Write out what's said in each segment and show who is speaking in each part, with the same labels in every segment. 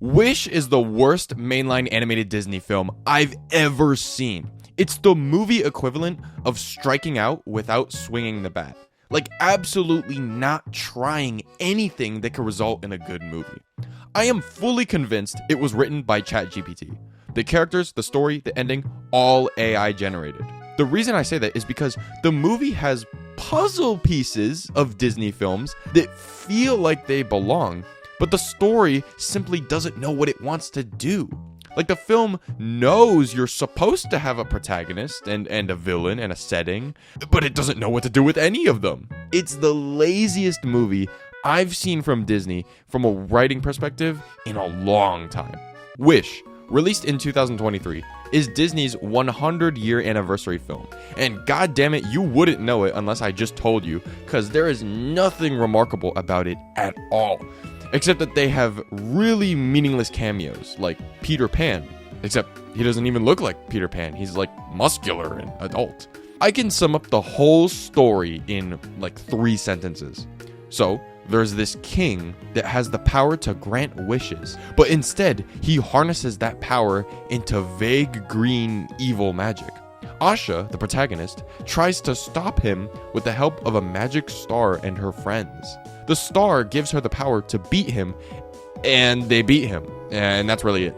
Speaker 1: Wish is the worst mainline animated Disney film I've ever seen. It's the movie equivalent of striking out without swinging the bat. Like, absolutely not trying anything that could result in a good movie. I am fully convinced it was written by ChatGPT. The characters, the story, the ending, all AI generated. The reason I say that is because the movie has puzzle pieces of Disney films that feel like they belong, but the story simply doesn't know what it wants to do. Like, the film knows you're supposed to have a protagonist and a villain and a setting, but it doesn't know what to do with any of them. It's the laziest movie I've seen from Disney from a writing perspective in a long time. Wish, released in 2023, is Disney's 100-year anniversary film. And god damn it, you wouldn't know it unless I just told you, because there is nothing remarkable about it at all. Except that they have really meaningless cameos, like Peter Pan. Except he doesn't even look like Peter Pan. He's like muscular and adult. I can sum up the whole story in like 3 sentences. So, there's this king that has the power to grant wishes, but instead, he harnesses that power into vague green evil magic. Asha, the protagonist, tries to stop him with the help of a magic star and her friends. The star gives her the power to beat him, and they beat him, and that's really it.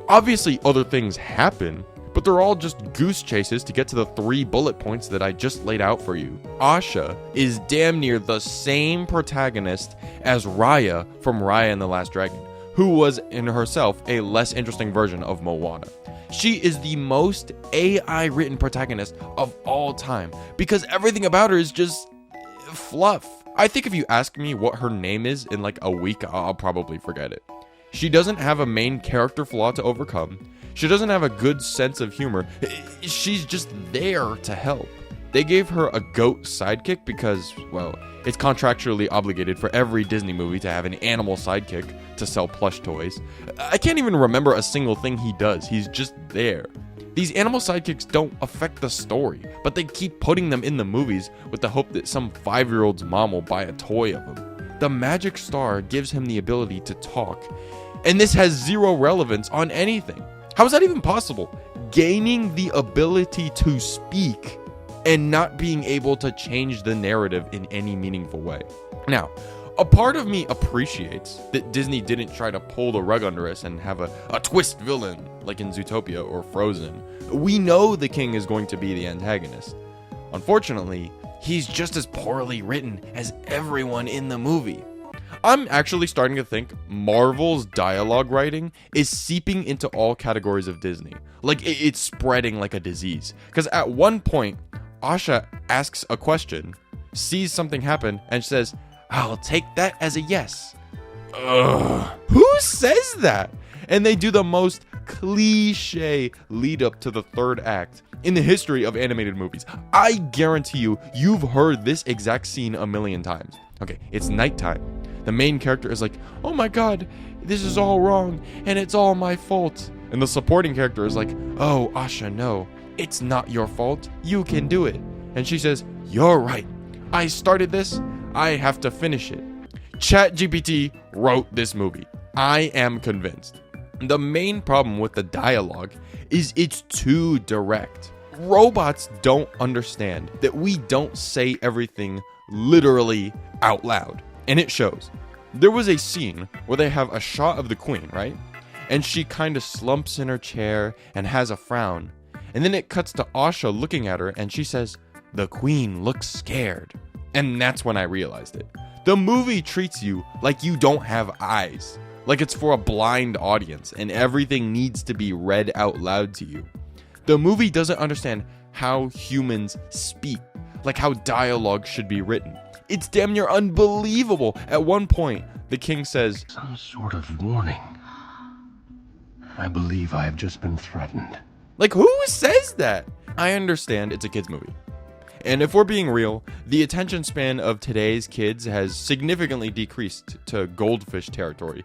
Speaker 1: Obviously, other things happen, but they're all just goose chases to get to the 3 bullet points that I just laid out for you. Asha is damn near the same protagonist as Raya from Raya and the Last Dragon, who was in herself a less interesting version of Moana. She is the most AI-written protagonist of all time, because everything about her is just fluff. I think if you ask me what her name is in like a week, I'll probably forget it. She doesn't have a main character flaw to overcome. She doesn't have a good sense of humor. She's just there to help. They gave her a goat sidekick because, well, it's contractually obligated for every Disney movie to have an animal sidekick to sell plush toys. I can't even remember a single thing he does. He's just there. These animal sidekicks don't affect the story, but they keep putting them in the movies with the hope that some 5-year-old's mom will buy a toy of them. The magic star gives him the ability to talk, and this has 0 relevance on anything. How is that even possible? Gaining the ability to speak and not being able to change the narrative in any meaningful way. Now, a part of me appreciates that Disney didn't try to pull the rug under us and have a twist villain like in Zootopia or Frozen. We know the king is going to be the antagonist. Unfortunately, he's just as poorly written as everyone in the movie. I'm actually starting to think Marvel's dialogue writing is seeping into all categories of Disney. Like, it's spreading like a disease. Because at one point, Asha asks a question, sees something happen, and says, "I'll take that as a yes." Ugh. Who says that? And they do the most cliche lead up to the 3rd act in the history of animated movies. I guarantee you've heard this exact scene a million times. Okay, it's nighttime. The main character is like, "Oh my god, this is all wrong, and it's all my fault." And the supporting character is like, "Oh, Asha, no, it's not your fault. You can do it." And she says, "You're right. I started this. I have to finish it." ChatGPT wrote this movie. I am convinced. The main problem with the dialogue is it's too direct. Robots don't understand that we don't say everything literally out loud. And it shows. There was a scene where they have a shot of the queen, right? And she kind of slumps in her chair and has a frown. And then it cuts to Asha looking at her and she says, "The queen looks scared." And that's when I realized it. The movie treats you like you don't have eyes. Like it's for a blind audience and everything needs to be read out loud to you. The movie doesn't understand how humans speak, like how dialogue should be written. It's damn near unbelievable. At one point, the king says,
Speaker 2: "Some sort of warning. I believe I have just been threatened."
Speaker 1: Like, who says that? I understand it's a kid's movie. And if we're being real, the attention span of today's kids has significantly decreased to goldfish territory.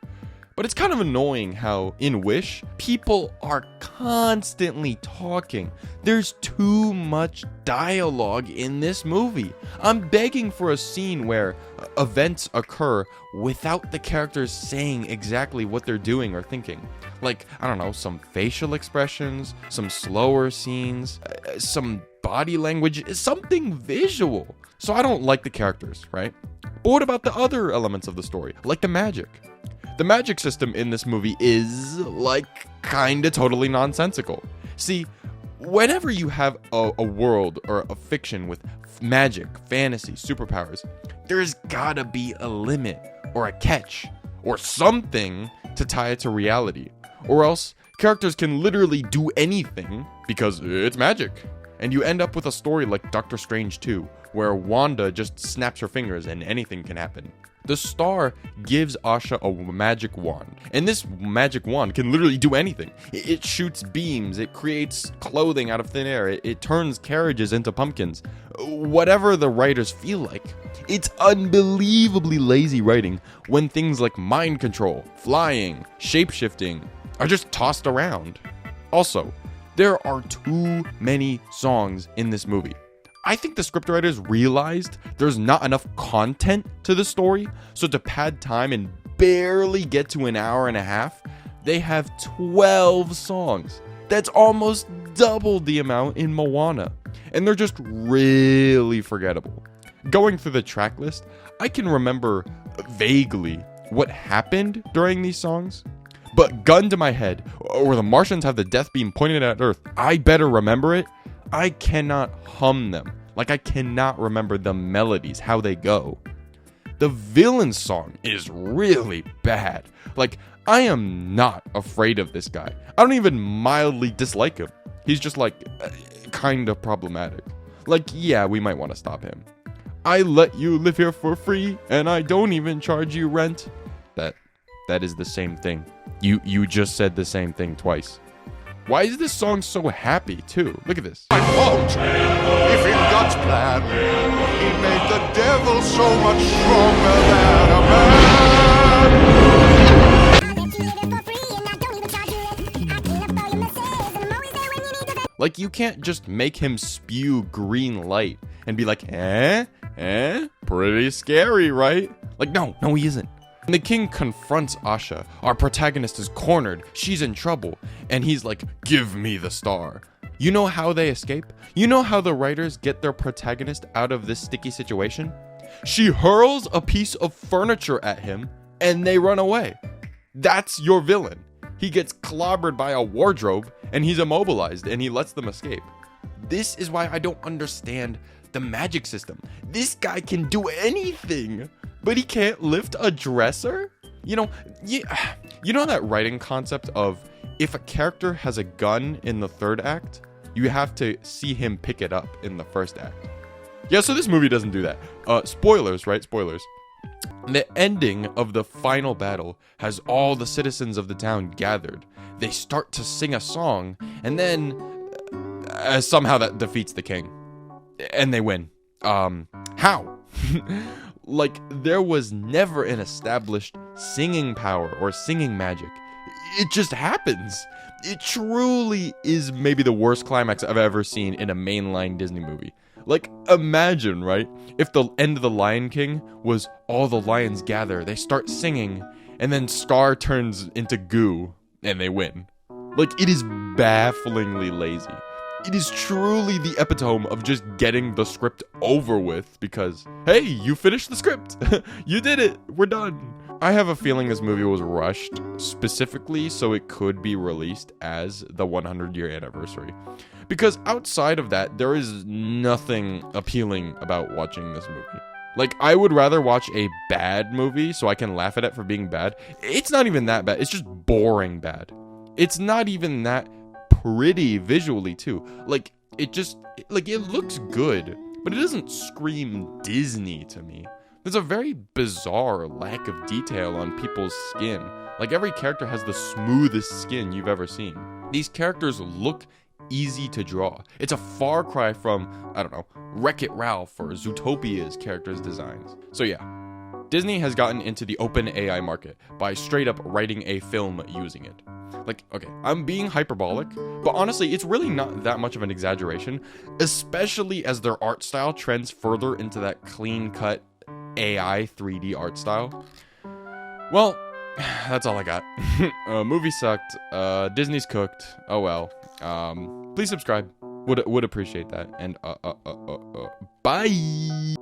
Speaker 1: But it's kind of annoying how, in Wish, people are constantly talking. There's too much dialogue in this movie. I'm begging for a scene where events occur without the characters saying exactly what they're doing or thinking. Like, I don't know, some facial expressions, some slower scenes, some body language, something visual. So I don't like the characters, right? But what about the other elements of the story, like the magic? The magic system in this movie is, like, kinda totally nonsensical. See, whenever you have a world or a fiction with magic, fantasy, superpowers, there's gotta be a limit or a catch or something to tie it to reality. Or else, characters can literally do anything because it's magic. And you end up with a story like Doctor Strange 2, where Wanda just snaps her fingers and anything can happen. The star gives Asha a magic wand, and this magic wand can literally do anything. It shoots beams, it creates clothing out of thin air, it turns carriages into pumpkins. Whatever the writers feel like. It's unbelievably lazy writing when things like mind control, flying, shape-shifting are just tossed around. Also, there are too many songs in this movie. I think the scriptwriters realized there's not enough content to the story, so to pad time and barely get to an hour and a half, they have 12 songs. That's almost double the amount in Moana, and they're just really forgettable. Going through the track list, I can remember vaguely what happened during these songs, but gun to my head, or the Martians have the death beam pointed at Earth, I better remember it. I cannot hum them. Like, I cannot remember the melodies, how they go. The villain song is really bad. Like, I am not afraid of this guy. I don't even mildly dislike him. He's just, like, kind of problematic. Like, yeah, we might want to stop him. I let you live here for free, and I don't even charge you rent. That is the same thing. You just said the same thing twice. Why is this song so happy, too? Look at this.
Speaker 3: I won't. If in God's plan, He made the devil so much stronger than a man.
Speaker 1: Like, you can't just make him spew green light and be like, pretty scary, right? Like, no, he isn't. When the king confronts Asha, our protagonist is cornered, she's in trouble, and he's like, give me the star. You know how they escape? You know how the writers get their protagonist out of this sticky situation? She hurls a piece of furniture at him, and they run away. That's your villain. He gets clobbered by a wardrobe, and he's immobilized, and he lets them escape. This is why I don't understand the magic system. This guy can do anything, but he can't lift a dresser? You know that writing concept of if a character has a gun in the third act, you have to see him pick it up in the first act. Yeah, so this movie doesn't do that. Spoilers, right? Spoilers. The ending of the final battle has all the citizens of the town gathered. They start to sing a song, and then somehow that defeats the king. And they win. How? Like, there was never an established singing power or singing magic. It just happens. It truly is maybe the worst climax I've ever seen in a mainline Disney movie. Like, imagine, right? If the end of The Lion King was all the lions gather, they start singing, and then Scar turns into goo, and they win. Like, it is bafflingly lazy. It is truly the epitome of just getting the script over with because, hey, you finished the script. You did it. We're done. I have a feeling this movie was rushed specifically so it could be released as the 100-year anniversary. Because outside of that, there is nothing appealing about watching this movie. Like, I would rather watch a bad movie so I can laugh at it for being bad. It's not even that bad. It's just boring bad. It's not even that pretty visually too. Like, it looks good, but it doesn't scream Disney to me. There's a very bizarre lack of detail on people's skin. Like, every character has the smoothest skin you've ever seen. These characters look easy to draw. It's a far cry from, I don't know, Wreck-It Ralph or Zootopia's characters' designs. So yeah, Disney has gotten into the open AI market by straight up writing a film using it. Like, okay, I'm being hyperbolic, but honestly, it's really not that much of an exaggeration, especially as their art style trends further into that clean-cut AI 3D art style. Well, that's all I got. Movie sucked. Disney's cooked. Oh well. Please subscribe. Would appreciate that. And bye.